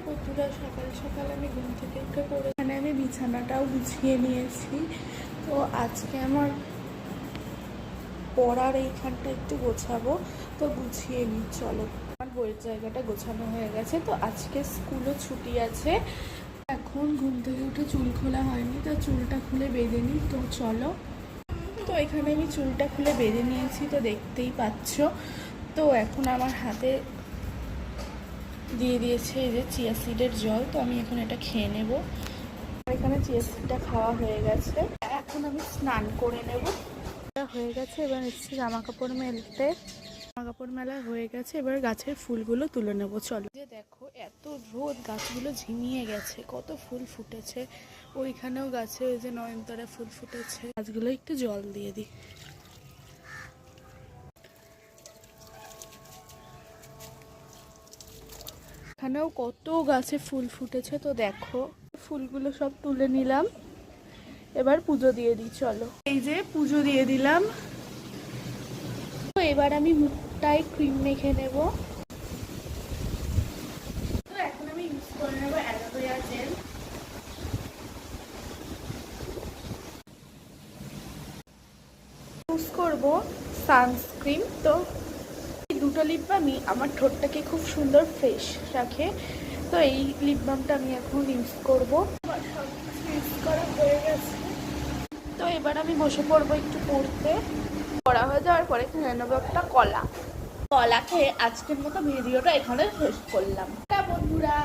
বন্ধুরা, সকাল সকাল আমি ঘুম থেকে উঠে পড়ে এখানে আমি বিছানাটাও গুছিয়ে নিয়েছি। তো আজকে আমার পড়ার এইখানটা একটু গোছাবো, তো গুছিয়ে নিই। চলো, আমার বইয়ের জায়গাটা গোছানো হয়ে গেছে। তো আজকে স্কুলও ছুটি আছে। এখন ঘুম থেকে উঠে চুল খোলা হয়নি, তো চুলটা খুলে বেঁধে নিই। তো চলো, তো এখানে আমি চুলটা খুলে বেঁধে নিয়েছি, তো দেখতেই পাচ্ছ। তো এখন আমার হাতে দিয়ে দিয়েছে এই যে চিয়া সিডের জল, তো আমি এখন এটা খেয়ে নেব। এখানে চিয়া সিডটা খাওয়া হয়ে গেছে, এখন আমি স্নান করে নেব। হয়ে গেছে, এবার এসেছি জামা কাপড় মেলতে। জামা কাপড় মেলা হয়ে গেছে, এবার গাছের ফুলগুলো তুলে নেব। চলো, যে দেখো এত রোদ, গাছগুলো ঝিমিয়ে গেছে, কত ফুল ফুটেছে। ওইখানেও গাছে ওই যে নয়নতারা ফুল ফুটেছে। গাছগুলো একটু জল দিয়ে দিই। এখানেও কত গাছে ফুল ফুটেছে, তো দেখো ফুলগুলো সব তুলে নিলাম। এবার পুজো দিয়ে দিই। চলো, এই যে পুজো দিয়ে দিলাম। তো এবার আমি মুখটায় ক্রিম মেখে নেব। তো এখন আমি ইউজ করে নেব অ্যালোভেরা জেল। ইউজ করব সানস্ক্রিন। তো এই দুটো লিপ বামই আমার ঠোঁটটাকে খুব সুন্দর ফ্রেশ রাখে। তো এই লিপ বামটা আমি এখন ইউজ করব। আমার সব কিছু ইউজ করা হয়ে গেছে, তো এবার আমি বসে পড়বো একটু পড়তে। পড়া হয়ে যাওয়ার পরে খেয়ে নেবো একটা কলা। কলা খেয়ে আজকের মতো ভিডিওটা এখানে শেষ করলাম। বন্ধুরা।